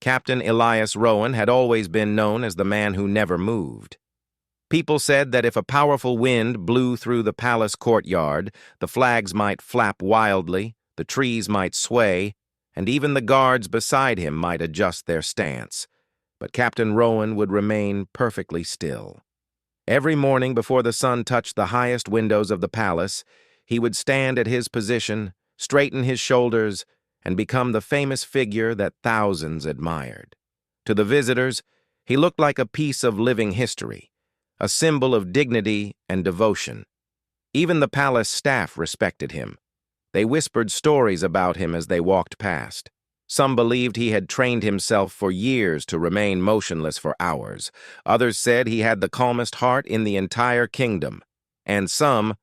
Captain Elias Rowan had always been known as the man who never moved. People said that if a powerful wind blew through the palace courtyard, the flags might flap wildly, the trees might sway, and even the guards beside him might adjust their stance. But Captain Rowan would remain perfectly still. Every morning before the sun touched the highest windows of the palace, he would stand at his position, straighten his shoulders, and become the famous figure that thousands admired. To the visitors, he looked like a piece of living history, a symbol of dignity and devotion. Even the palace staff respected him. They whispered stories about him as they walked past. Some believed he had trained himself for years to remain motionless for hours. Others said he had the calmest heart in the entire kingdom. And some,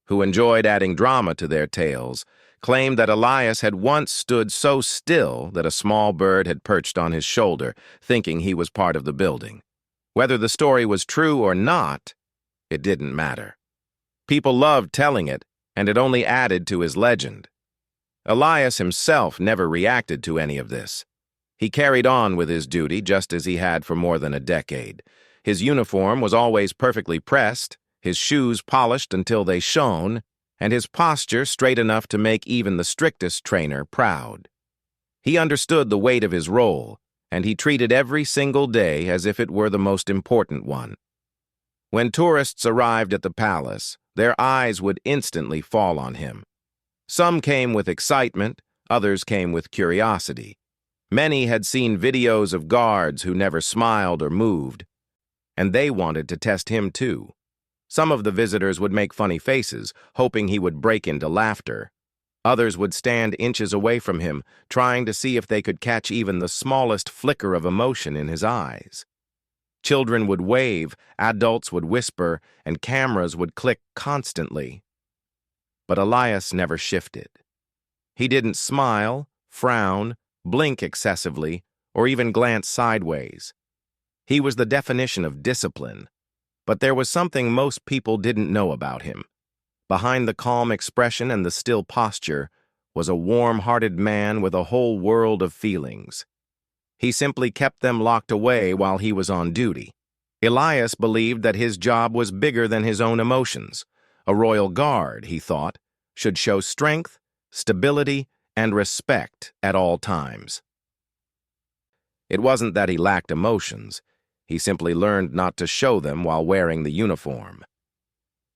who enjoyed adding drama to their tales, claimed that Elias had once stood so still that a small bird had perched on his shoulder, thinking he was part of the building. Whether the story was true or not, it didn't matter. People loved telling it, and it only added to his legend. Elias himself never reacted to any of this. He carried on with his duty just as he had for more than a decade. His uniform was always perfectly pressed, his shoes polished until they shone, and his posture straight enough to make even the strictest trainer proud. He understood the weight of his role, and he treated every single day as if it were the most important one. When tourists arrived at the palace, their eyes would instantly fall on him. Some came with excitement, others came with curiosity. Many had seen videos of guards who never smiled or moved, and they wanted to test him too. Some of the visitors would make funny faces, hoping he would break into laughter. Others would stand inches away from him, trying to see if they could catch even the smallest flicker of emotion in his eyes. Children would wave, adults would whisper, and cameras would click constantly. But Elias never shifted. He didn't smile, frown, blink excessively, or even glance sideways. He was the definition of discipline. But there was something most people didn't know about him. Behind the calm expression and the still posture was a warm-hearted man with a whole world of feelings. He simply kept them locked away while he was on duty. Elias believed that his job was bigger than his own emotions. A royal guard, he thought, should show strength, stability, and respect at all times. It wasn't that he lacked emotions. He simply learned not to show them while wearing the uniform.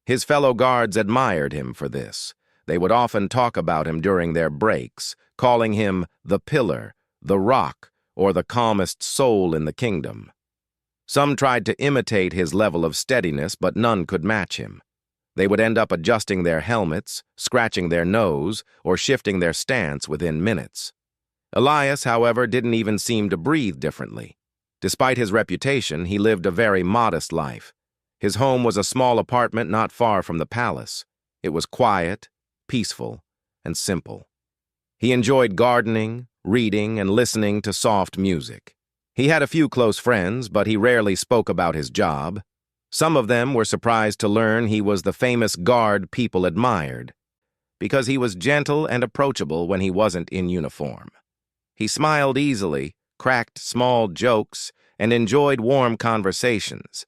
His fellow guards admired him for this. They would often talk about him during their breaks, calling him the pillar, the rock, or the calmest soul in the kingdom. Some tried to imitate his level of steadiness, but none could match him. They would end up adjusting their helmets, scratching their nose, or shifting their stance within minutes. Elias, however, didn't even seem to breathe differently. Despite his reputation, he lived a very modest life. His home was a small apartment not far from the palace. It was quiet, peaceful, and simple. He enjoyed gardening, reading, and listening to soft music. He had a few close friends, but he rarely spoke about his job. Some of them were surprised to learn he was the famous guard people admired, because he was gentle and approachable when he wasn't in uniform. He smiled easily, cracked small jokes, and enjoyed warm conversations.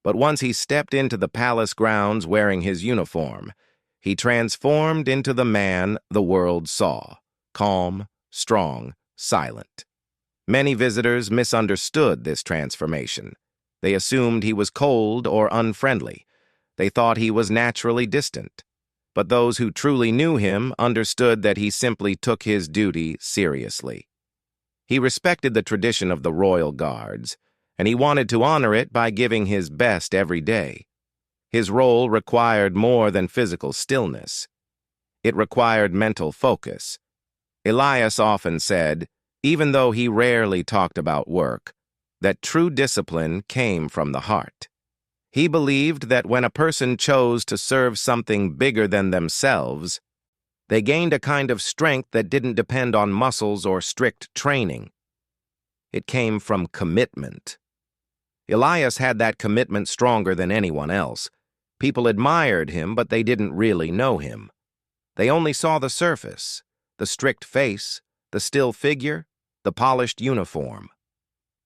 But once he stepped into the palace grounds wearing his uniform, he transformed into the man the world saw, calm, strong, silent. Many visitors misunderstood this transformation. They assumed he was cold or unfriendly. They thought he was naturally distant. But those who truly knew him understood that he simply took his duty seriously. He respected the tradition of the royal guards, and he wanted to honor it by giving his best every day. His role required more than physical stillness. It required mental focus. Elias often said, even though he rarely talked about work, that true discipline came from the heart. He believed that when a person chose to serve something bigger than themselves, they gained a kind of strength that didn't depend on muscles or strict training. It came from commitment. Elias had that commitment stronger than anyone else. People admired him, but they didn't really know him. They only saw the surface, the strict face, the still figure, the polished uniform.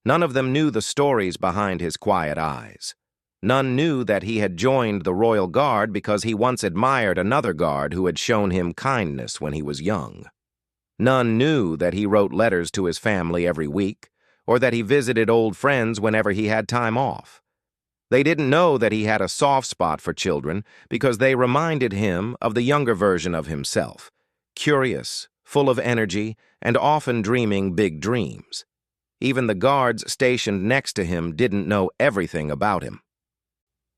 None of them knew the stories behind his quiet eyes. None knew that he had joined the Royal Guard because he once admired another guard who had shown him kindness when he was young. None knew that he wrote letters to his family every week, or that he visited old friends whenever he had time off. They didn't know that he had a soft spot for children because they reminded him of the younger version of himself, curious, full of energy, and often dreaming big dreams. Even the guards stationed next to him didn't know everything about him.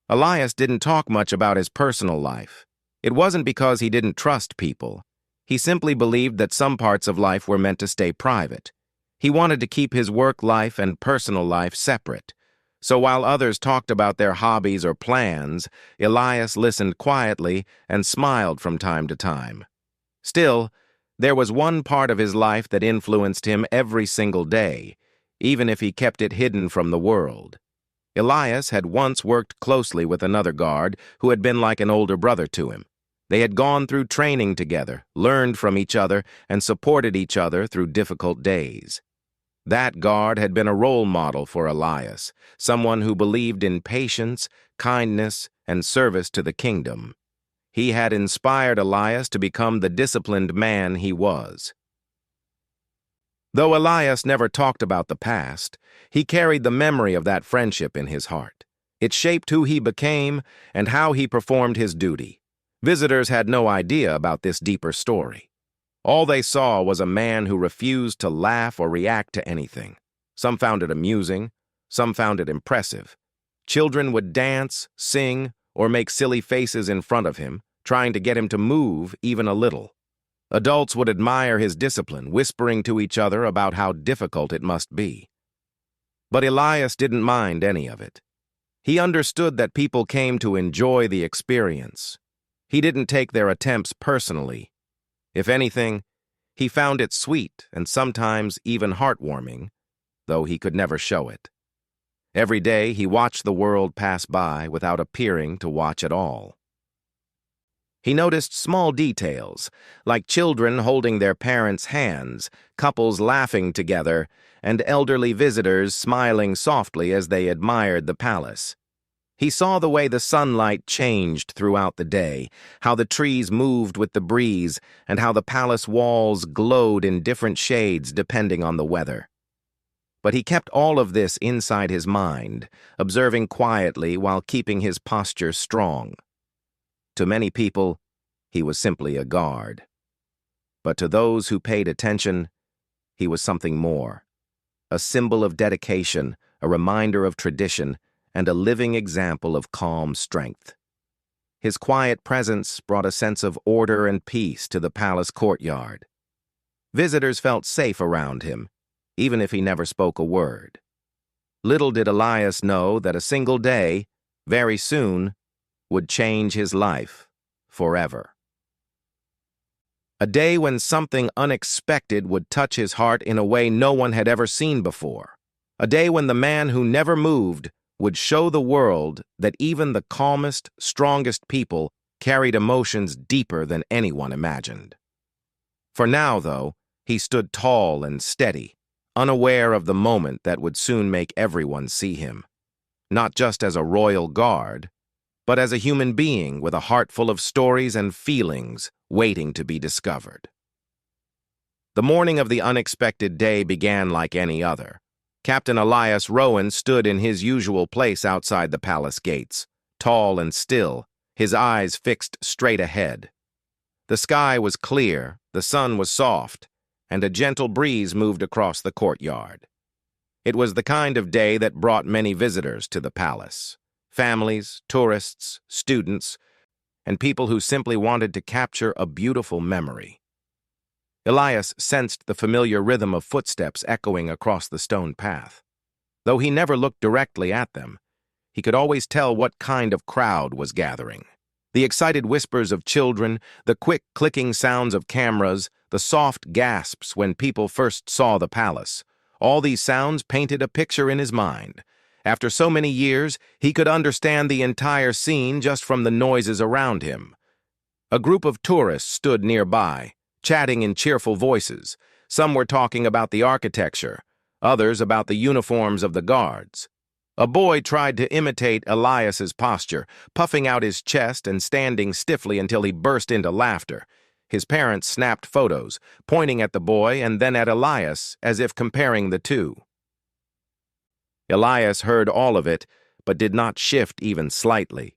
Elias didn't talk much about his personal life. It wasn't because he didn't trust people. He simply believed that some parts of life were meant to stay private. He wanted to keep his work life and personal life separate. So while others talked about their hobbies or plans, Elias listened quietly and smiled from time to time. Still, there was one part of his life that influenced him every single day, even if he kept it hidden from the world. Elias had once worked closely with another guard who had been like an older brother to him. They had gone through training together, learned from each other, and supported each other through difficult days. That guard had been a role model for Elias, someone who believed in patience, kindness, and service to the kingdom. He had inspired Elias to become the disciplined man he was. Though Elias never talked about the past, he carried the memory of that friendship in his heart. It shaped who he became and how he performed his duty. Visitors had no idea about this deeper story. All they saw was a man who refused to laugh or react to anything. Some found it amusing, some found it impressive. Children would dance, sing, or make silly faces in front of him, trying to get him to move even a little. Adults would admire his discipline, whispering to each other about how difficult it must be. But Elias didn't mind any of it. He understood that people came to enjoy the experience. He didn't take their attempts personally. If anything, he found it sweet and sometimes even heartwarming, though he could never show it. Every day he watched the world pass by without appearing to watch at all. He noticed small details, like children holding their parents' hands, couples laughing together, and elderly visitors smiling softly as they admired the palace. He saw the way the sunlight changed throughout the day, how the trees moved with the breeze, and how the palace walls glowed in different shades depending on the weather. But he kept all of this inside his mind, observing quietly while keeping his posture strong. To many people, he was simply a guard. But to those who paid attention, he was something more. A symbol of dedication, a reminder of tradition, and a living example of calm strength. His quiet presence brought a sense of order and peace to the palace courtyard. Visitors felt safe around him, even if he never spoke a word. Little did Elias know that a single day, very soon, would change his life forever. A day when something unexpected would touch his heart in a way no one had ever seen before. A day when the man who never moved would show the world that even the calmest, strongest people carried emotions deeper than anyone imagined. For now, though, he stood tall and steady, unaware of the moment that would soon make everyone see him. Not just as a royal guard, but as a human being with a heart full of stories and feelings waiting to be discovered. The morning of the unexpected day began like any other. Captain Elias Rowan stood in his usual place outside the palace gates, tall and still, his eyes fixed straight ahead. The sky was clear, the sun was soft, and a gentle breeze moved across the courtyard. It was the kind of day that brought many visitors to the palace. Families, tourists, students, and people who simply wanted to capture a beautiful memory. Elias sensed the familiar rhythm of footsteps echoing across the stone path. Though he never looked directly at them, he could always tell what kind of crowd was gathering. The excited whispers of children, the quick clicking sounds of cameras, the soft gasps when people first saw the palace. All these sounds painted a picture in his mind. After so many years, he could understand the entire scene just from the noises around him. A group of tourists stood nearby, chatting in cheerful voices. Some were talking about the architecture, others about the uniforms of the guards. A boy tried to imitate Elias's posture, puffing out his chest and standing stiffly until he burst into laughter. His parents snapped photos, pointing at the boy and then at Elias as if comparing the two. Elias heard all of it, but did not shift even slightly.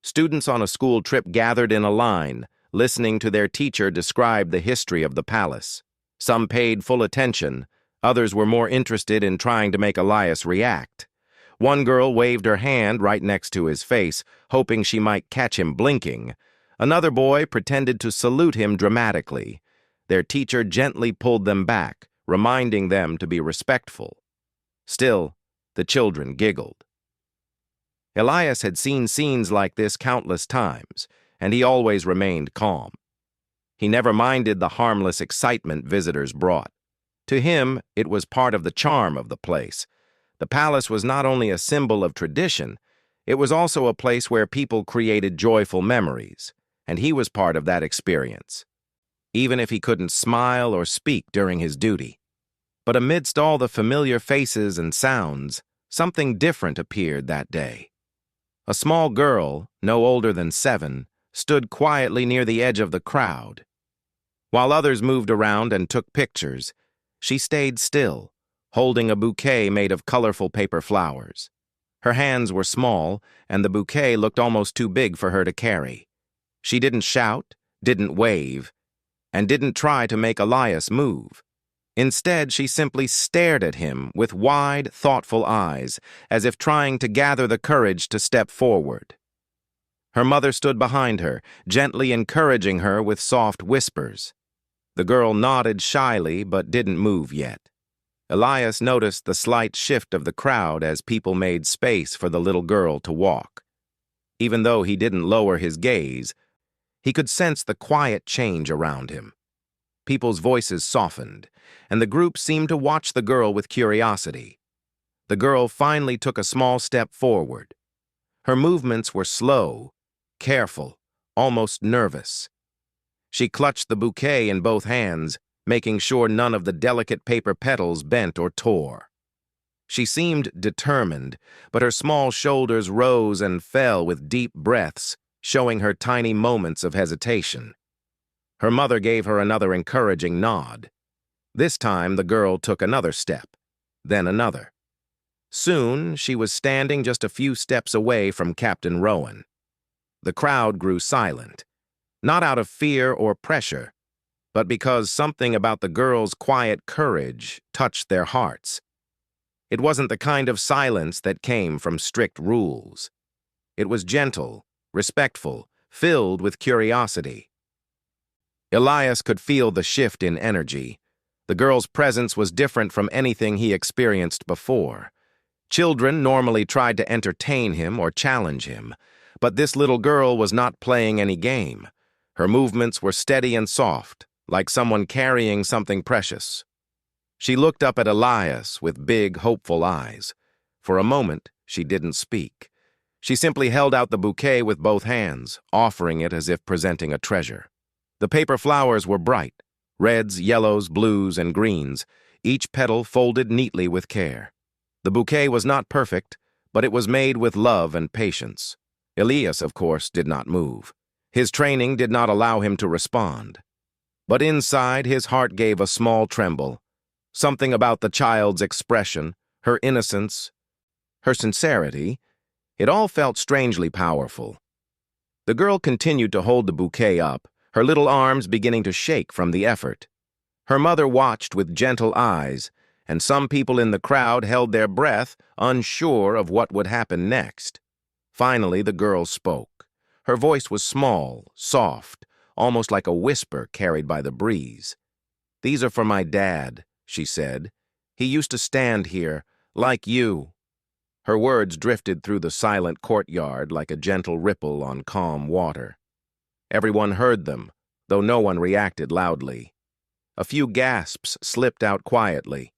Students on a school trip gathered in a line, listening to their teacher describe the history of the palace. Some paid full attention, others were more interested in trying to make Elias react. One girl waved her hand right next to his face, hoping she might catch him blinking. Another boy pretended to salute him dramatically. Their teacher gently pulled them back, reminding them to be respectful. Still, the children giggled. Elias had seen scenes like this countless times, and he always remained calm. He never minded the harmless excitement visitors brought. To him, it was part of the charm of the place. The palace was not only a symbol of tradition, it was also a place where people created joyful memories, and he was part of that experience, even if he couldn't smile or speak during his duty. But amidst all the familiar faces and sounds, something different appeared that day. A small girl, no older than 7, stood quietly near the edge of the crowd. While others moved around and took pictures, she stayed still, holding a bouquet made of colorful paper flowers. Her hands were small, and the bouquet looked almost too big for her to carry. She didn't shout, didn't wave, and didn't try to make Elias move. Instead, she simply stared at him with wide, thoughtful eyes, as if trying to gather the courage to step forward. Her mother stood behind her, gently encouraging her with soft whispers. The girl nodded shyly but didn't move yet. Elias noticed the slight shift of the crowd as people made space for the little girl to walk. Even though he didn't lower his gaze, he could sense the quiet change around him. People's voices softened, and the group seemed to watch the girl with curiosity. The girl finally took a small step forward. Her movements were slow, careful, almost nervous. She clutched the bouquet in both hands, making sure none of the delicate paper petals bent or tore. She seemed determined, but her small shoulders rose and fell with deep breaths, showing her tiny moments of hesitation. Her mother gave her another encouraging nod. This time, the girl took another step, then another. Soon, she was standing just a few steps away from Captain Rowan. The crowd grew silent, not out of fear or pressure, but because something about the girl's quiet courage touched their hearts. It wasn't the kind of silence that came from strict rules. It was gentle, respectful, filled with curiosity. Elias could feel the shift in energy. The girl's presence was different from anything he experienced before. Children normally tried to entertain him or challenge him, but this little girl was not playing any game. Her movements were steady and soft, like someone carrying something precious. She looked up at Elias with big, hopeful eyes. For a moment, she didn't speak. She simply held out the bouquet with both hands, offering it as if presenting a treasure. The paper flowers were bright, reds, yellows, blues, and greens, each petal folded neatly with care. The bouquet was not perfect, but it was made with love and patience. Elias, of course, did not move. His training did not allow him to respond. But inside, his heart gave a small tremble. Something about the child's expression, her innocence, her sincerity, it all felt strangely powerful. The girl continued to hold the bouquet up, her little arms beginning to shake from the effort. Her mother watched with gentle eyes, and some people in the crowd held their breath, unsure of what would happen next. Finally, the girl spoke. Her voice was small, soft, almost like a whisper carried by the breeze. "These are for my dad," she said. "He used to stand here, like you." Her words drifted through the silent courtyard like a gentle ripple on calm water. Everyone heard them, though no one reacted loudly. A few gasps slipped out quietly.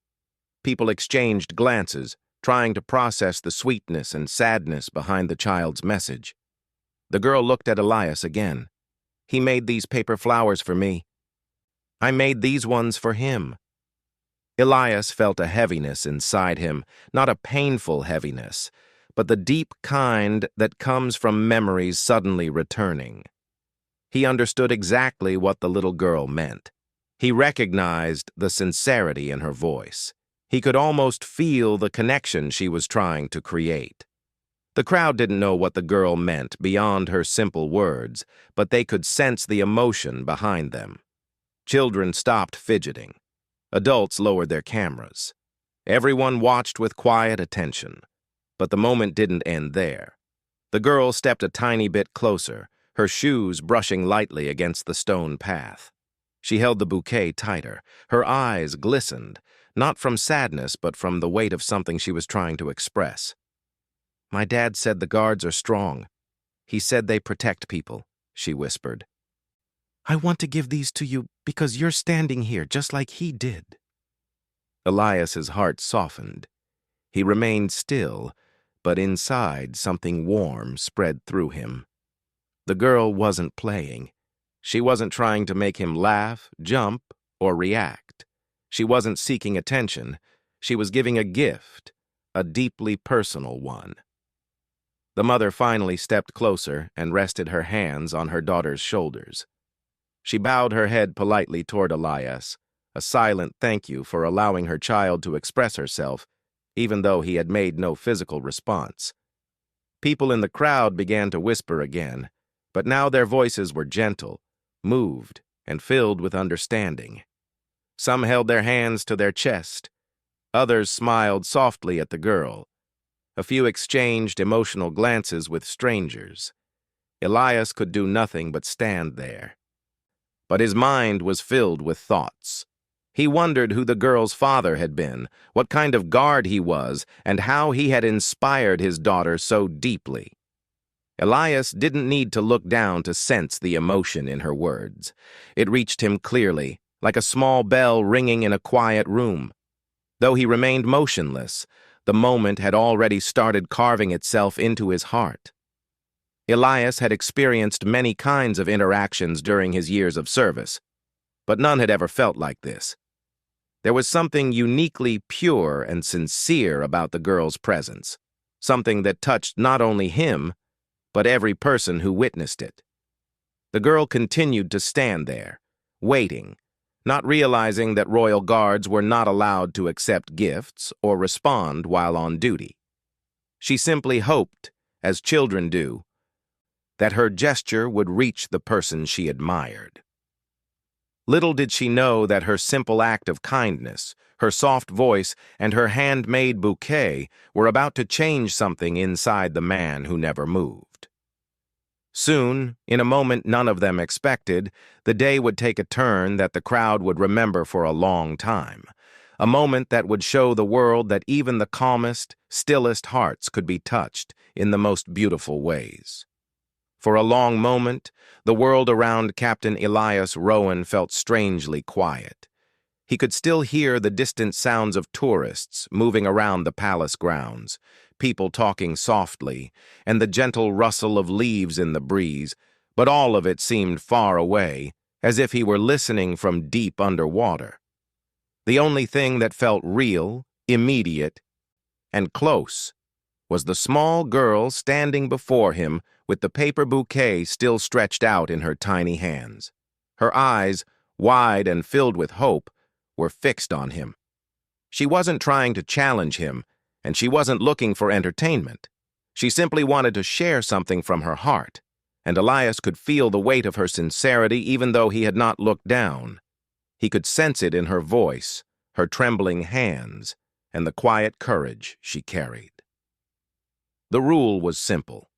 People exchanged glances, trying to process the sweetness and sadness behind the child's message. The girl looked at Elias again. "He made these paper flowers for me. I made these ones for him." Elias felt a heaviness inside him, not a painful heaviness, but the deep kind that comes from memories suddenly returning. He understood exactly what the little girl meant. He recognized the sincerity in her voice. He could almost feel the connection she was trying to create. The crowd didn't know what the girl meant beyond her simple words, but they could sense the emotion behind them. Children stopped fidgeting. Adults lowered their cameras. Everyone watched with quiet attention. But the moment didn't end there. The girl stepped a tiny bit closer, her shoes brushing lightly against the stone path. She held the bouquet tighter. Her eyes glistened, not from sadness but from the weight of something she was trying to express. "My dad said the guards are strong. He said they protect people," she whispered. "I want to give these to you because you're standing here just like he did." Elias's heart softened. He remained still, but inside something warm spread through him. The girl wasn't playing. She wasn't trying to make him laugh, jump, or react. She wasn't seeking attention. She was giving a gift, a deeply personal one. The mother finally stepped closer and rested her hands on her daughter's shoulders. She bowed her head politely toward Elias, a silent thank you for allowing her child to express herself, even though he had made no physical response. People in the crowd began to whisper again, but now their voices were gentle, moved, and filled with understanding. Some held their hands to their chest. Others smiled softly at the girl. A few exchanged emotional glances with strangers. Elias could do nothing but stand there. But his mind was filled with thoughts. He wondered who the girl's father had been, what kind of guard he was, and how he had inspired his daughter so deeply. Elias didn't need to look down to sense the emotion in her words. It reached him clearly, like a small bell ringing in a quiet room. Though he remained motionless, the moment had already started carving itself into his heart. Elias had experienced many kinds of interactions during his years of service, but none had ever felt like this. There was something uniquely pure and sincere about the girl's presence, something that touched not only him, but every person who witnessed it. The girl continued to stand there, waiting, not realizing that royal guards were not allowed to accept gifts or respond while on duty. She simply hoped, as children do, that her gesture would reach the person she admired. Little did she know that her simple act of kindness, her soft voice, and her handmade bouquet were about to change something inside the man who never moved. Soon, in a moment none of them expected, the day would take a turn that the crowd would remember for a long time, a moment that would show the world that even the calmest, stillest hearts could be touched in the most beautiful ways. For a long moment, the world around Captain Elias Rowan felt strangely quiet. He could still hear the distant sounds of tourists moving around the palace grounds, people talking softly, and the gentle rustle of leaves in the breeze, but all of it seemed far away, as if he were listening from deep underwater. The only thing that felt real, immediate, and close was the small girl standing before him with the paper bouquet still stretched out in her tiny hands. Her eyes, wide and filled with hope, were fixed on him. She wasn't trying to challenge him, and she wasn't looking for entertainment. She simply wanted to share something from her heart, and Elias could feel the weight of her sincerity even though he had not looked down. He could sense it in her voice, her trembling hands, and the quiet courage she carried. The rule was simple.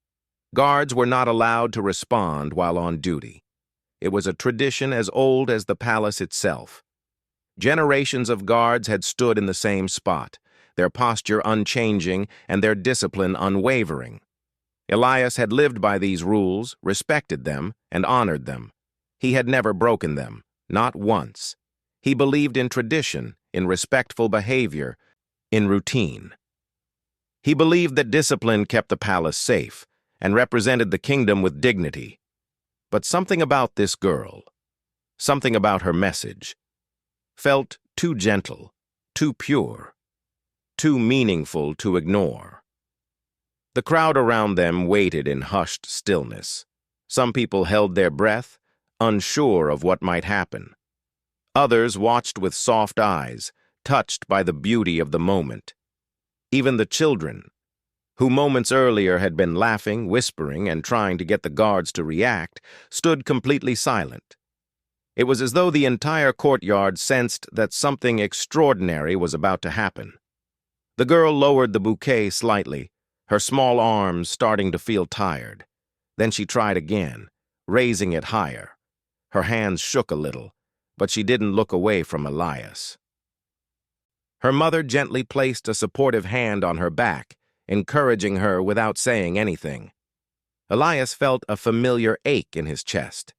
Guards were not allowed to respond while on duty. It was a tradition as old as the palace itself. Generations of guards had stood in the same spot, their posture unchanging and their discipline unwavering. Elias had lived by these rules, respected them, and honored them. He had never broken them, not once. He believed in tradition, in respectful behavior, in routine. He believed that discipline kept the palace safe and represented the kingdom with dignity. But something about this girl, something about her message, felt too gentle, too pure, too meaningful to ignore. The crowd around them waited in hushed stillness. Some people held their breath, unsure of what might happen. Others watched with soft eyes, touched by the beauty of the moment. Even the children, who moments earlier had been laughing, whispering, and trying to get the guards to react, stood completely silent. It was as though the entire courtyard sensed that something extraordinary was about to happen. The girl lowered the bouquet slightly, her small arms starting to feel tired. Then she tried again, raising it higher. Her hands shook a little, but she didn't look away from Elias. Her mother gently placed a supportive hand on her back, encouraging her without saying anything. Elias felt a familiar ache in his chest.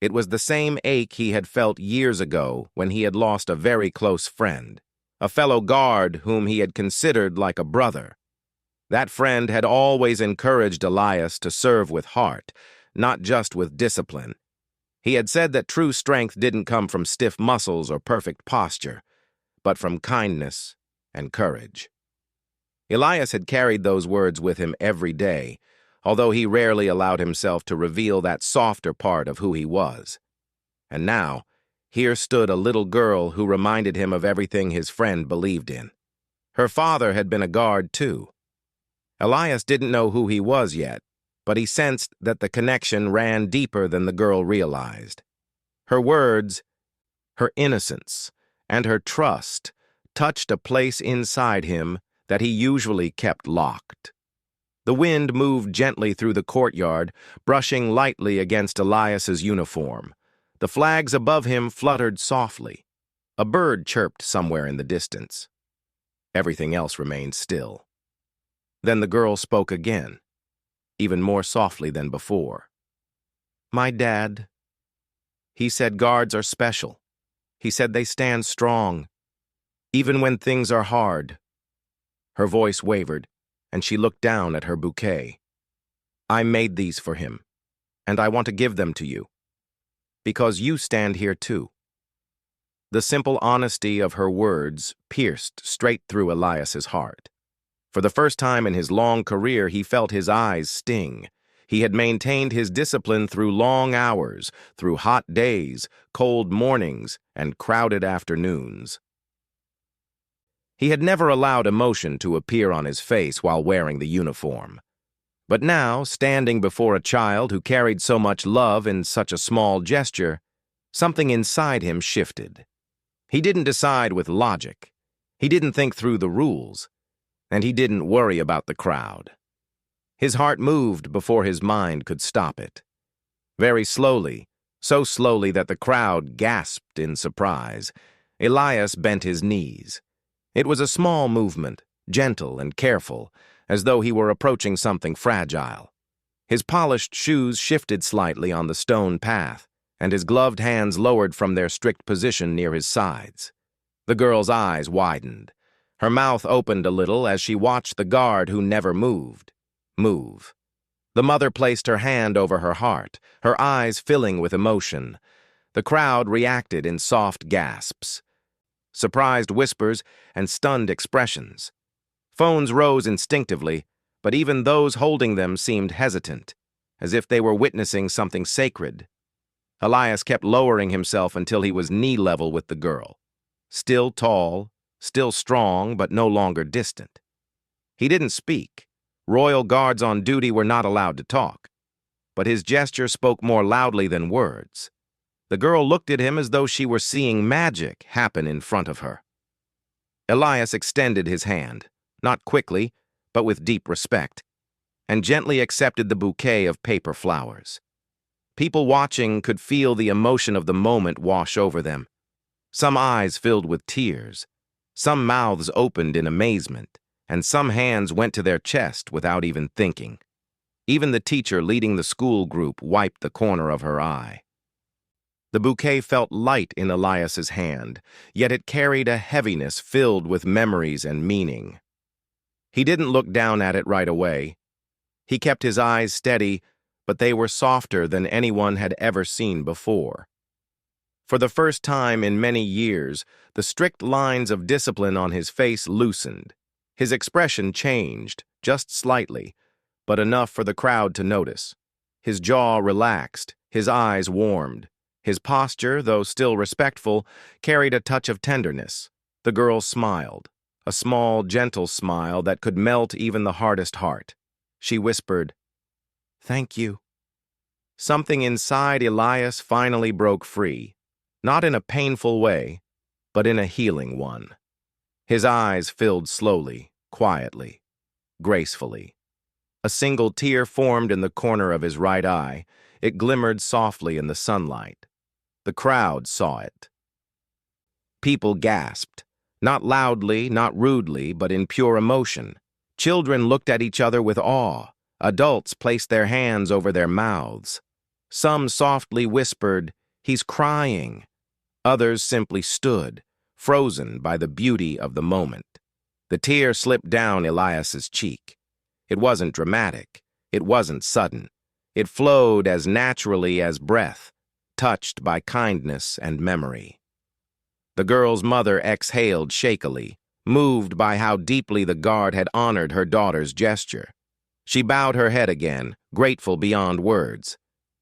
It was the same ache he had felt years ago when he had lost a very close friend, a fellow guard whom he had considered like a brother. That friend had always encouraged Elias to serve with heart, not just with discipline. He had said that true strength didn't come from stiff muscles or perfect posture, but from kindness and courage. Elias had carried those words with him every day, although he rarely allowed himself to reveal that softer part of who he was. And now, here stood a little girl who reminded him of everything his friend believed in. Her father had been a guard, too. Elias didn't know who he was yet, but he sensed that the connection ran deeper than the girl realized. Her words, her innocence, and her trust touched a place inside him that he usually kept locked. The wind moved gently through the courtyard, brushing lightly against Elias's uniform. The flags above him fluttered softly. A bird chirped somewhere in the distance. Everything else remained still. Then the girl spoke again, even more softly than before. "My dad. He said guards are special. He said they stand strong, even when things are hard." Her voice wavered, and she looked down at her bouquet. "I made these for him, and I want to give them to you, because you stand here too." The simple honesty of her words pierced straight through Elias's heart. For the first time in his long career, he felt his eyes sting. He had maintained his discipline through long hours, through hot days, cold mornings, and crowded afternoons. He had never allowed emotion to appear on his face while wearing the uniform. But now, standing before a child who carried so much love in such a small gesture, something inside him shifted. He didn't decide with logic. He didn't think through the rules. And he didn't worry about the crowd. His heart moved before his mind could stop it. Very slowly, so slowly that the crowd gasped in surprise, Elias bent his knees. It was a small movement, gentle and careful, as though he were approaching something fragile. His polished shoes shifted slightly on the stone path, and his gloved hands lowered from their strict position near his sides. The girl's eyes widened. Her mouth opened a little as she watched the guard who never moved move. The mother placed her hand over her heart, her eyes filling with emotion. The crowd reacted in soft gasps, surprised whispers, and stunned expressions. Phones rose instinctively, but even those holding them seemed hesitant, as if they were witnessing something sacred. Elias kept lowering himself until he was knee-level with the girl. Still tall, still strong, but no longer distant. He didn't speak. Royal guards on duty were not allowed to talk. But his gesture spoke more loudly than words. The girl looked at him as though she were seeing magic happen in front of her. Elias extended his hand, not quickly, but with deep respect, and gently accepted the bouquet of paper flowers. People watching could feel the emotion of the moment wash over them. Some eyes filled with tears. Some mouths opened in amazement, and some hands went to their chest without even thinking. Even the teacher leading the school group wiped the corner of her eye. The bouquet felt light in Elias's hand, yet it carried a heaviness filled with memories and meaning. He didn't look down at it right away. He kept his eyes steady, but they were softer than anyone had ever seen before. For the first time in many years, the strict lines of discipline on his face loosened. His expression changed, just slightly, but enough for the crowd to notice. His jaw relaxed, his eyes warmed. His posture, though still respectful, carried a touch of tenderness. The girl smiled, a small, gentle smile that could melt even the hardest heart. She whispered, "Thank you." Something inside Elias finally broke free, not in a painful way, but in a healing one. His eyes filled slowly, quietly, gracefully. A single tear formed in the corner of his right eye. It glimmered softly in the sunlight. The crowd saw it. People gasped, not loudly, not rudely, but in pure emotion. Children looked at each other with awe. Adults placed their hands over their mouths. Some softly whispered, "He's crying." Others simply stood, frozen by the beauty of the moment. The tear slipped down Elias's cheek. It wasn't dramatic. It wasn't sudden. It flowed as naturally as breath, touched by kindness and memory. The girl's mother exhaled shakily, moved by how deeply the guard had honored her daughter's gesture. She bowed her head again, grateful beyond words.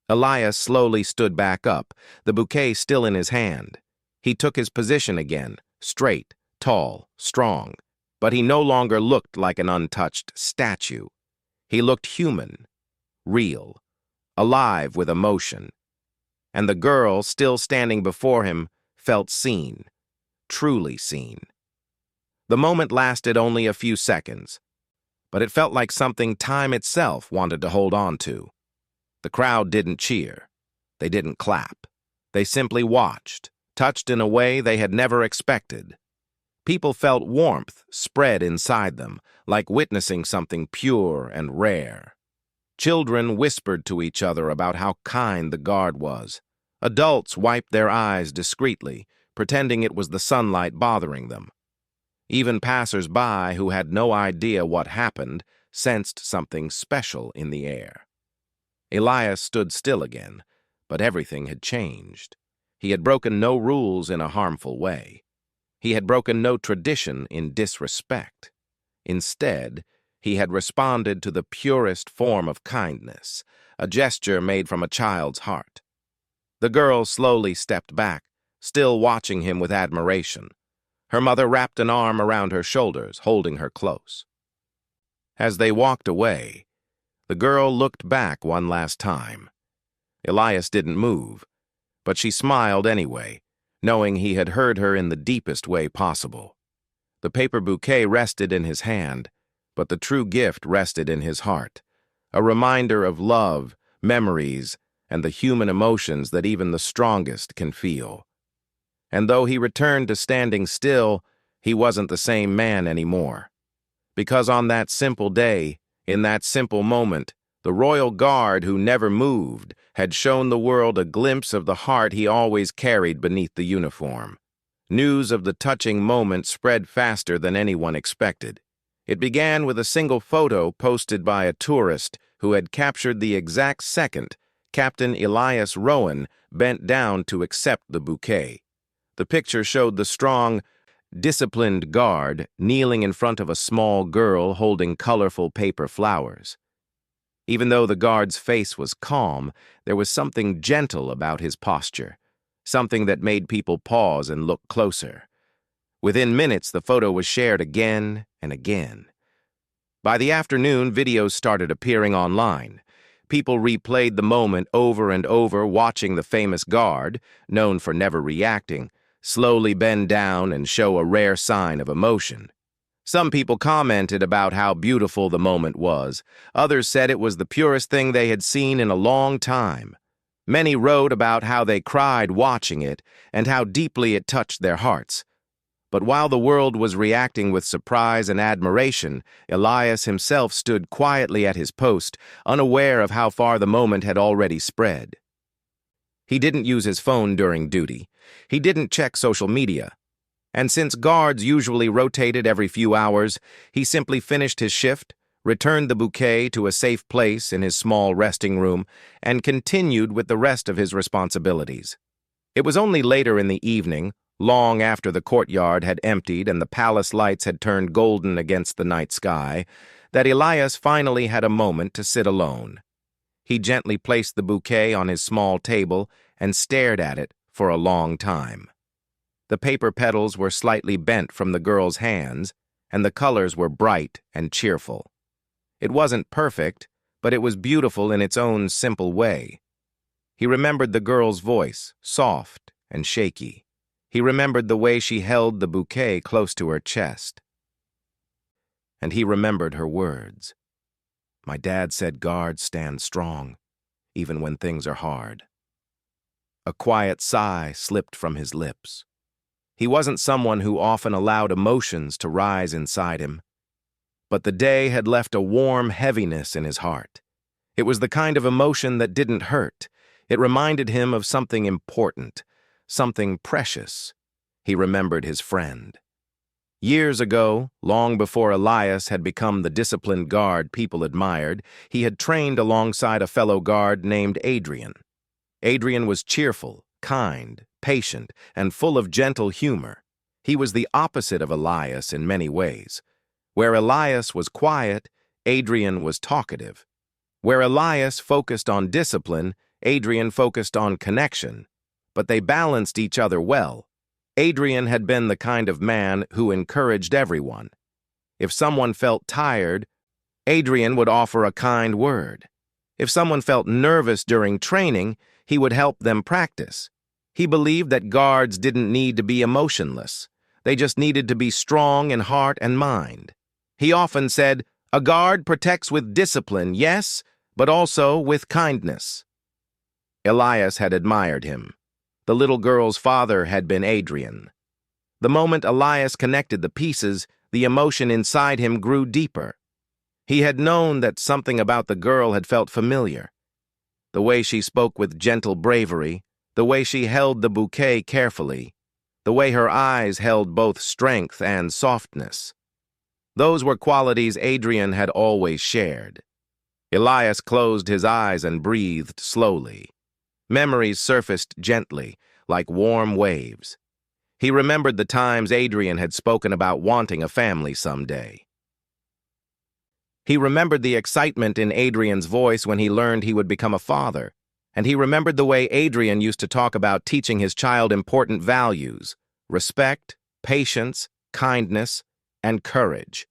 Elias slowly stood back up, the bouquet still in his hand. He took his position again, straight, tall, strong, but he no longer looked like an untouched statue. He looked human, real, alive with emotion. And the girl, still standing before him, felt seen, truly seen. The moment lasted only a few seconds, but it felt like something time itself wanted to hold on to. The crowd didn't cheer. They didn't clap. They simply watched, touched in a way they had never expected. People felt warmth spread inside them, like witnessing something pure and rare. Children whispered to each other about how kind the guard was. Adults wiped their eyes discreetly, pretending it was the sunlight bothering them. Even passers-by who had no idea what happened sensed something special in the air. Elias stood still again, but everything had changed. He had broken no rules in a harmful way. He had broken no tradition in disrespect. Instead, he had responded to the purest form of kindness, a gesture made from a child's heart. The girl slowly stepped back, still watching him with admiration. Her mother wrapped an arm around her shoulders, holding her close. As they walked away, the girl looked back one last time. Elias didn't move, but she smiled anyway, knowing he had heard her in the deepest way possible. The paper bouquet rested in his hand, but the true gift rested in his heart, a reminder of love, memories, and the human emotions that even the strongest can feel. And though he returned to standing still, he wasn't the same man anymore. Because on that simple day, in that simple moment, the royal guard who never moved had shown the world a glimpse of the heart he always carried beneath the uniform. News of the touching moment spread faster than anyone expected. It began with a single photo posted by a tourist who had captured the exact second Captain Elias Rowan bent down to accept the bouquet. The picture showed the strong, disciplined guard kneeling in front of a small girl holding colorful paper flowers. Even though the guard's face was calm, there was something gentle about his posture, something that made people pause and look closer. Within minutes, the photo was shared again and again. By the afternoon, videos started appearing online. People replayed the moment over and over, watching the famous guard, known for never reacting, slowly bend down and show a rare sign of emotion. Some people commented about how beautiful the moment was. Others said it was the purest thing they had seen in a long time. Many wrote about how they cried watching it and how deeply it touched their hearts. But while the world was reacting with surprise and admiration, Elias himself stood quietly at his post, unaware of how far the moment had already spread. He didn't use his phone during duty. He didn't check social media. And since guards usually rotated every few hours, he simply finished his shift, returned the bouquet to a safe place in his small resting room, and continued with the rest of his responsibilities. It was only later in the evening, long after the courtyard had emptied and the palace lights had turned golden against the night sky, that Elias finally had a moment to sit alone. He gently placed the bouquet on his small table and stared at it for a long time. The paper petals were slightly bent from the girl's hands, and the colors were bright and cheerful. It wasn't perfect, but it was beautiful in its own simple way. He remembered the girl's voice, soft and shaky. He remembered the way she held the bouquet close to her chest. And he remembered her words. "My dad said guards stand strong, even when things are hard." A quiet sigh slipped from his lips. He wasn't someone who often allowed emotions to rise inside him. But the day had left a warm heaviness in his heart. It was the kind of emotion that didn't hurt. It reminded him of something important, something precious. He remembered his friend. Years ago, long before Elias had become the disciplined guard people admired, he had trained alongside a fellow guard named Adrian. Adrian was cheerful, kind, patient, and full of gentle humor. He was the opposite of Elias in many ways. Where Elias was quiet, Adrian was talkative. Where Elias focused on discipline, Adrian focused on connection. But they balanced each other well. Adrian had been the kind of man who encouraged everyone. If someone felt tired, Adrian would offer a kind word. If someone felt nervous during training, he would help them practice. He believed that guards didn't need to be emotionless. They just needed to be strong in heart and mind. He often said, "A guard protects with discipline, yes, but also with kindness." Elias had admired him. The little girl's father had been Adrian. The moment Elias connected the pieces, the emotion inside him grew deeper. He had known that something about the girl had felt familiar. The way she spoke with gentle bravery, the way she held the bouquet carefully, the way her eyes held both strength and softness. Those were qualities Adrian had always shared. Elias closed his eyes and breathed slowly. Memories surfaced gently, like warm waves. He remembered the times Adrian had spoken about wanting a family someday. He remembered the excitement in Adrian's voice when he learned he would become a father, and he remembered the way Adrian used to talk about teaching his child important values: respect, patience, kindness, and courage.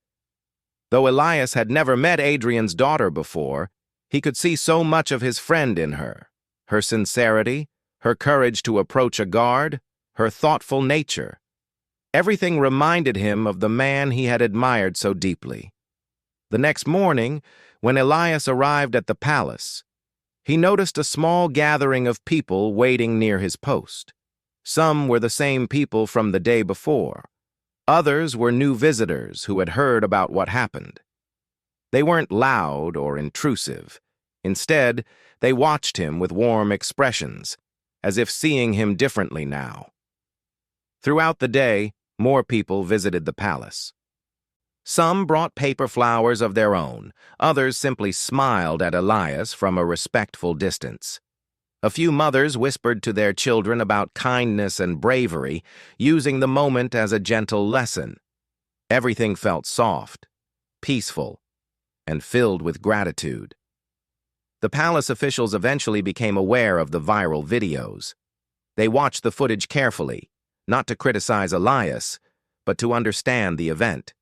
Though Elias had never met Adrian's daughter before, he could see so much of his friend in her. Her sincerity, her courage to approach a guard, her thoughtful nature. Everything reminded him of the man he had admired so deeply. The next morning, when Elias arrived at the palace, he noticed a small gathering of people waiting near his post. Some were the same people from the day before. Others were new visitors who had heard about what happened. They weren't loud or intrusive. Instead, they watched him with warm expressions, as if seeing him differently now. Throughout the day, more people visited the palace. Some brought paper flowers of their own. Others simply smiled at Elias from a respectful distance. A few mothers whispered to their children about kindness and bravery, using the moment as a gentle lesson. Everything felt soft, peaceful, and filled with gratitude. The palace officials eventually became aware of the viral videos. They watched the footage carefully, not to criticize Elias, but to understand the event.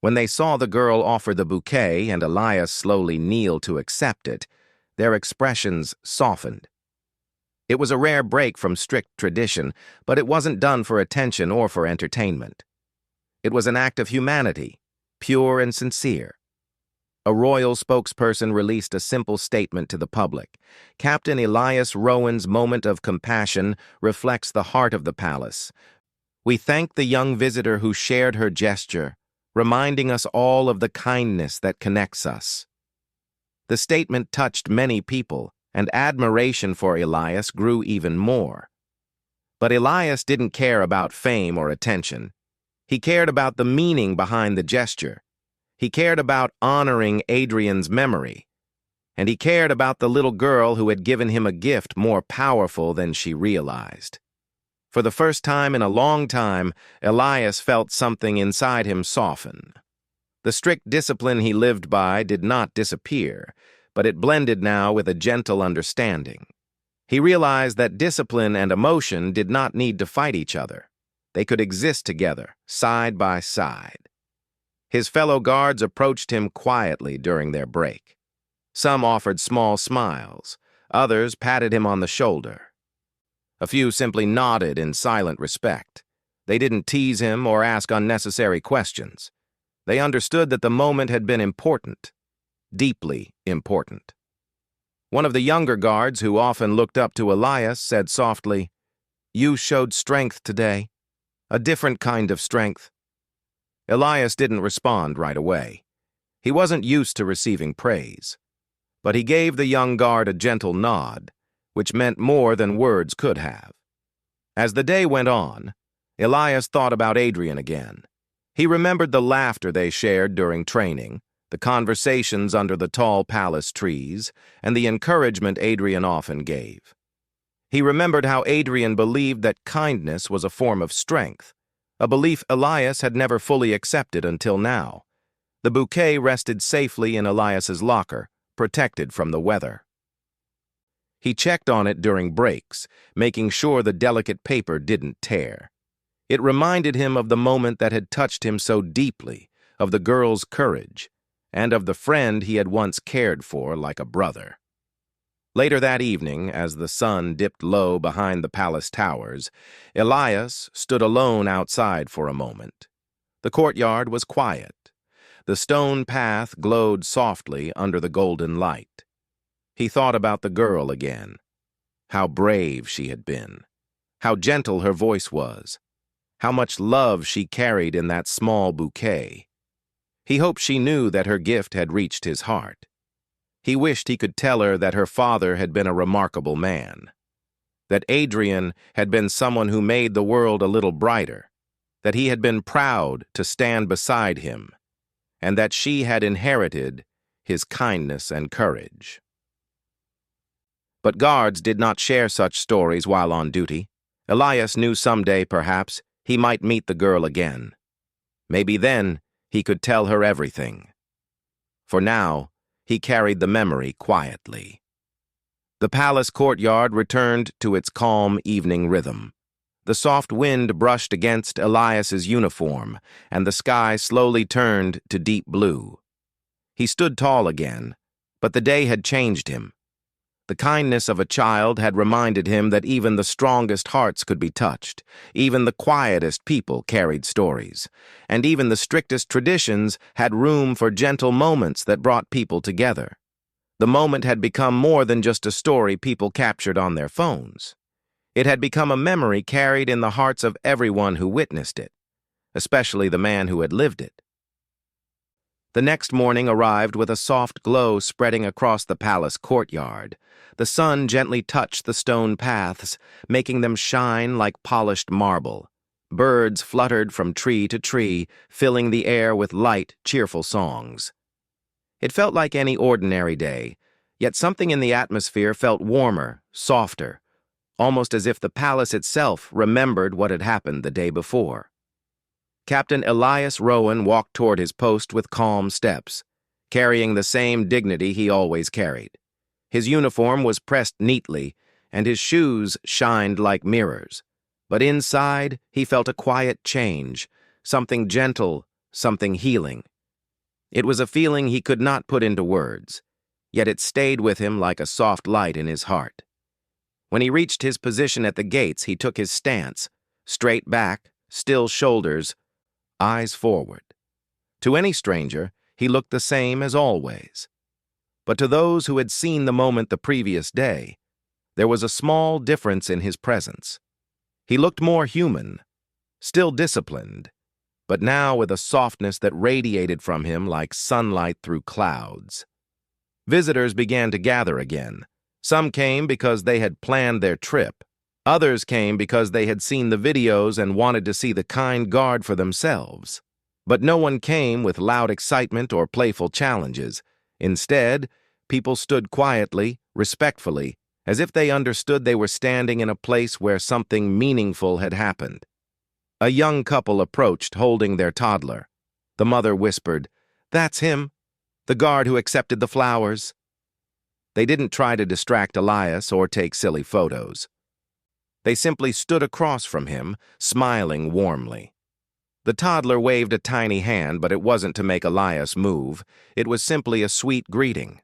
When they saw the girl offer the bouquet and Elias slowly kneel to accept it, their expressions softened. It was a rare break from strict tradition, but it wasn't done for attention or for entertainment. It was an act of humanity, pure and sincere. A royal spokesperson released a simple statement to the public. Captain Elias Rowan's moment of compassion reflects the heart of the palace. We thank the young visitor who shared her gesture, reminding us all of the kindness that connects us. The statement touched many people, and admiration for Elias grew even more. But Elias didn't care about fame or attention. He cared about the meaning behind the gesture. He cared about honoring Adrian's memory. and he cared about the little girl who had given him a gift more powerful than she realized. For the first time in a long time, Elias felt something inside him soften. The strict discipline he lived by did not disappear, but it blended now with a gentle understanding. He realized that discipline and emotion did not need to fight each other. They could exist together, side by side. His fellow guards approached him quietly during their break. Some offered small smiles, others patted him on the shoulder. A few simply nodded in silent respect. They didn't tease him or ask unnecessary questions. They understood that the moment had been important, deeply important. One of the younger guards, who often looked up to Elias, said softly, "You showed strength today, a different kind of strength." Elias didn't respond right away. He wasn't used to receiving praise. But he gave the young guard a gentle nod, which meant more than words could have. As the day went on, Elias thought about Adrian again. He remembered the laughter they shared during training, the conversations under the tall palace trees, and the encouragement Adrian often gave. He remembered how Adrian believed that kindness was a form of strength, a belief Elias had never fully accepted until now. The bouquet rested safely in Elias's locker, protected from the weather. He checked on it during breaks, making sure the delicate paper didn't tear. It reminded him of the moment that had touched him so deeply, of the girl's courage, and of the friend he had once cared for like a brother. Later that evening, as the sun dipped low behind the palace towers, Elias stood alone outside for a moment. The courtyard was quiet. The stone path glowed softly under the golden light. He thought about the girl again. How brave she had been. How gentle her voice was. How much love she carried in that small bouquet. He hoped she knew that her gift had reached his heart. He wished he could tell her that her father had been a remarkable man. That Adrian had been someone who made the world a little brighter. That he had been proud to stand beside him. And that she had inherited his kindness and courage. But guards did not share such stories while on duty. Elias knew someday, perhaps, he might meet the girl again. Maybe then he could tell her everything. For now, he carried the memory quietly. The palace courtyard returned to its calm evening rhythm. The soft wind brushed against Elias's uniform, and the sky slowly turned to deep blue. He stood tall again, but the day had changed him. The kindness of a child had reminded him that even the strongest hearts could be touched, even the quietest people carried stories, and even the strictest traditions had room for gentle moments that brought people together. The moment had become more than just a story people captured on their phones. It had become a memory carried in the hearts of everyone who witnessed it, especially the man who had lived it. The next morning arrived with a soft glow spreading across the palace courtyard. The sun gently touched the stone paths, making them shine like polished marble. Birds fluttered from tree to tree, filling the air with light, cheerful songs. It felt like any ordinary day, yet something in the atmosphere felt warmer, softer, almost as if the palace itself remembered what had happened the day before. Captain Elias Rowan walked toward his post with calm steps, carrying the same dignity he always carried. His uniform was pressed neatly, and his shoes shined like mirrors. But inside, he felt a quiet change, something gentle, something healing. It was a feeling he could not put into words, yet it stayed with him like a soft light in his heart. When he reached his position at the gates, he took his stance, straight back, still shoulders, eyes forward. To any stranger, he looked the same as always. But to those who had seen the moment the previous day, there was a small difference in his presence. He looked more human, still disciplined, but now with a softness that radiated from him like sunlight through clouds. Visitors began to gather again. Some came because they had planned their trip. Others came because they had seen the videos and wanted to see the kind guard for themselves. But no one came with loud excitement or playful challenges. Instead, People stood quietly, respectfully, as if they understood they were standing in a place where something meaningful had happened. A young couple approached, holding their toddler. The mother whispered, "That's him, the guard who accepted the flowers." They didn't try to distract Elias or take silly photos. They simply stood across from him, smiling warmly. The toddler waved a tiny hand, but it wasn't to make Elias move. It was simply a sweet greeting.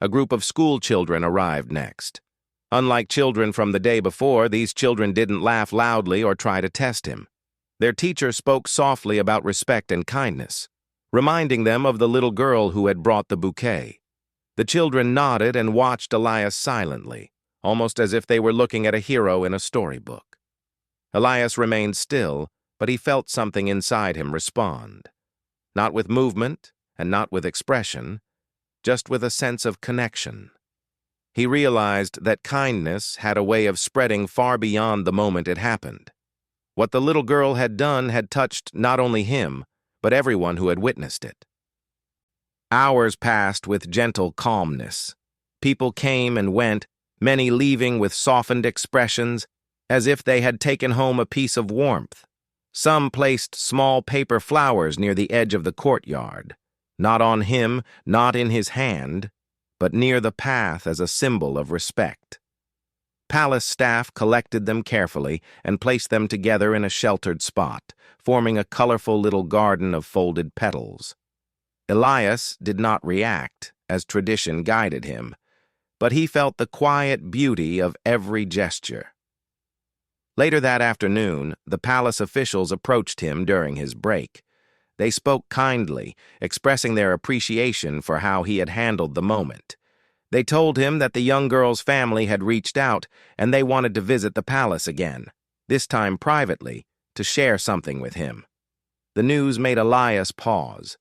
A group of school children arrived next. Unlike children from the day before, these children didn't laugh loudly or try to test him. Their teacher spoke softly about respect and kindness, reminding them of the little girl who had brought the bouquet. The children nodded and watched Elias silently, almost as if they were looking at a hero in a storybook. Elias remained still, but he felt something inside him respond. Not with movement and not with expression, just with a sense of connection. He realized that kindness had a way of spreading far beyond the moment it happened. What the little girl had done had touched not only him, but everyone who had witnessed it. Hours passed with gentle calmness. People came and went, many leaving with softened expressions, as if they had taken home a piece of warmth. Some placed small paper flowers near the edge of the courtyard, not on him, not in his hand, but near the path as a symbol of respect. Palace staff collected them carefully and placed them together in a sheltered spot, forming a colorful little garden of folded petals. Elias did not react, as tradition guided him, but he felt the quiet beauty of every gesture. Later that afternoon, the palace officials approached him during his break. They spoke kindly, expressing their appreciation for how he had handled the moment. They told him that the young girl's family had reached out and they wanted to visit the palace again, this time privately, to share something with him. The news made Elias pause.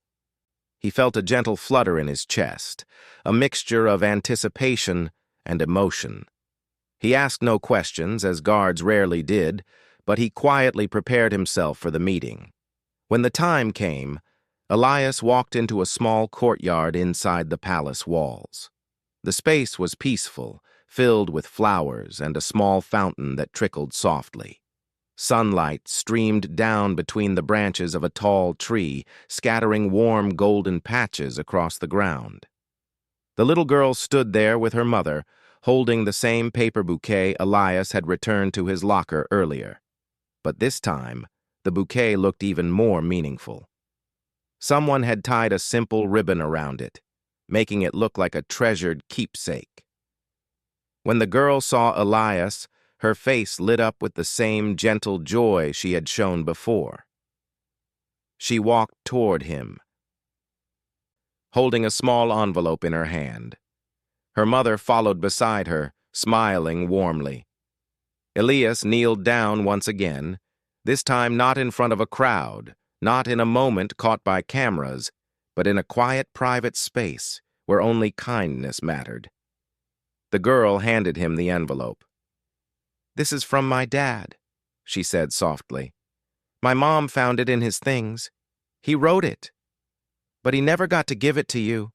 He felt a gentle flutter in his chest, a mixture of anticipation and emotion. He asked no questions, as guards rarely did, but he quietly prepared himself for the meeting. When the time came, Elias walked into a small courtyard inside the palace walls. The space was peaceful, filled with flowers and a small fountain that trickled softly. Sunlight streamed down between the branches of a tall tree, scattering warm golden patches across the ground. The little girl stood there with her mother, holding the same paper bouquet Elias had returned to his locker earlier. But this time, the bouquet looked even more meaningful. Someone had tied a simple ribbon around it, making it look like a treasured keepsake. When the girl saw Elias, her face lit up with the same gentle joy she had shown before. She walked toward him, holding a small envelope in her hand. Her mother followed beside her, smiling warmly. Elias kneeled down once again, this time not in front of a crowd, not in a moment caught by cameras, but in a quiet private space where only kindness mattered. The girl handed him the envelope. "This is from my dad," she said softly. "My mom found it in his things. He wrote it, but he never got to give it to you."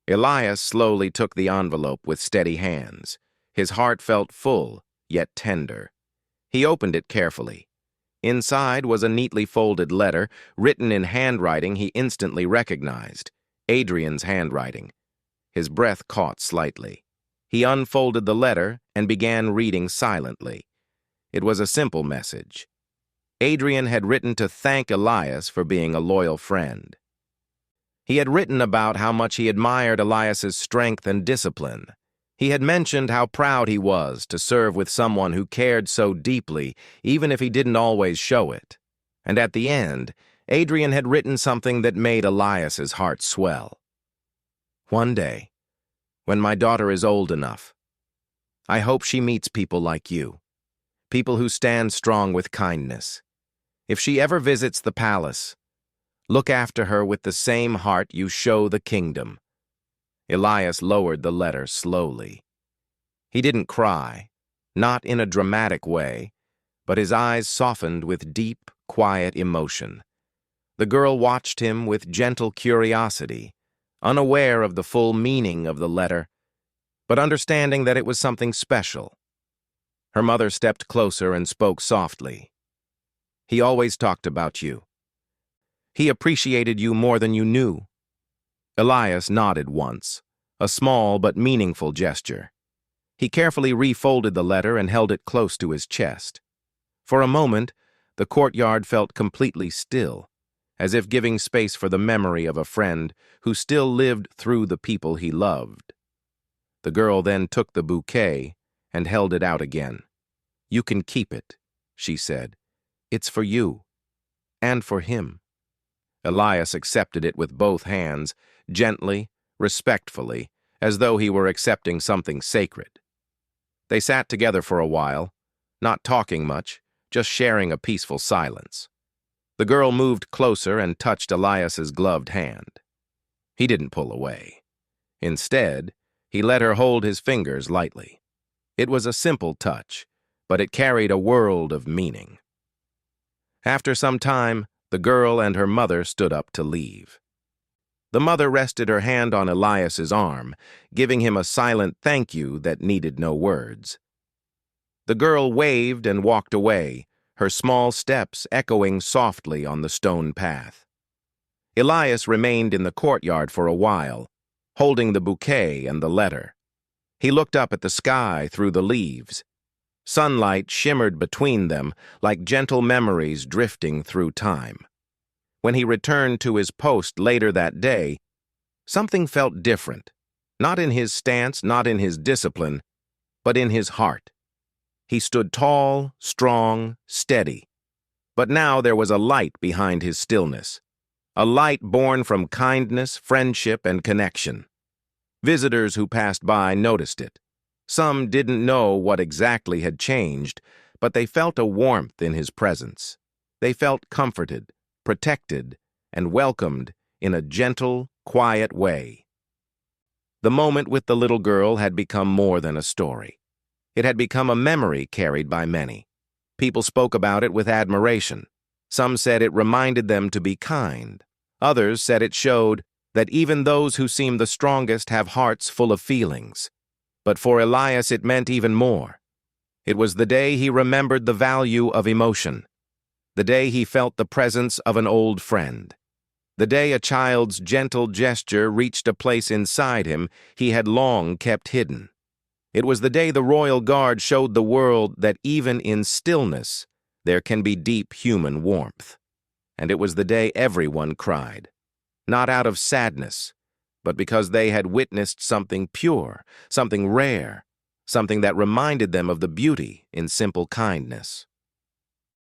Elias slowly took the envelope with steady hands. His heart felt full, yet tender. He opened it carefully. Inside was a neatly folded letter, written in handwriting he instantly recognized, Adrian's handwriting. His breath caught slightly. He unfolded the letter and began reading silently. It was a simple message. Adrian had written to thank Elias for being a loyal friend. He had written about how much he admired Elias's strength and discipline. He had mentioned how proud he was to serve with someone who cared so deeply, even if he didn't always show it. And at the end, Adrian had written something that made Elias's heart swell. "One day, when my daughter is old enough, I hope she meets people like you, people who stand strong with kindness. If she ever visits the palace, look after her with the same heart you show the kingdom." Elias lowered the letter slowly. He didn't cry, not in a dramatic way, but his eyes softened with deep, quiet emotion. The girl watched him with gentle curiosity, unaware of the full meaning of the letter, but understanding that it was something special. Her mother stepped closer and spoke softly. "He always talked about you. He appreciated you more than you knew." Elias nodded once, a small but meaningful gesture. He carefully refolded the letter and held it close to his chest. For a moment, the courtyard felt completely still, as if giving space for the memory of a friend who still lived through the people he loved. The girl then took the bouquet and held it out again. "You can keep it," she said. "It's for you, and for him." Elias accepted it with both hands, gently, respectfully, as though he were accepting something sacred. They sat together for a while, not talking much, just sharing a peaceful silence. The girl moved closer and touched Elias's gloved hand. He didn't pull away. Instead, he let her hold his fingers lightly. It was a simple touch, but it carried a world of meaning. After some time, the girl and her mother stood up to leave. The mother rested her hand on Elias's arm, giving him a silent thank you that needed no words. The girl waved and walked away, her small steps echoing softly on the stone path. Elias remained in the courtyard for a while, holding the bouquet and the letter. He looked up at the sky through the leaves. Sunlight shimmered between them like gentle memories drifting through time. When he returned to his post later that day, something felt different, not in his stance, not in his discipline, but in his heart. He stood tall, strong, steady. But now there was a light behind his stillness, a light born from kindness, friendship, and connection. Visitors who passed by noticed it. Some didn't know what exactly had changed, but they felt a warmth in his presence. They felt comforted, protected, and welcomed in a gentle, quiet way. The moment with the little girl had become more than a story. It had become a memory carried by many. People spoke about it with admiration. Some said it reminded them to be kind. Others said it showed that even those who seem the strongest have hearts full of feelings. But for Elias it meant even more. It was the day he remembered the value of emotion. The day he felt the presence of an old friend. The day a child's gentle gesture reached a place inside him he had long kept hidden. It was the day the Royal Guard showed the world that even in stillness there can be deep human warmth. And it was the day everyone cried, not out of sadness, but because they had witnessed something pure, something rare, something that reminded them of the beauty in simple kindness.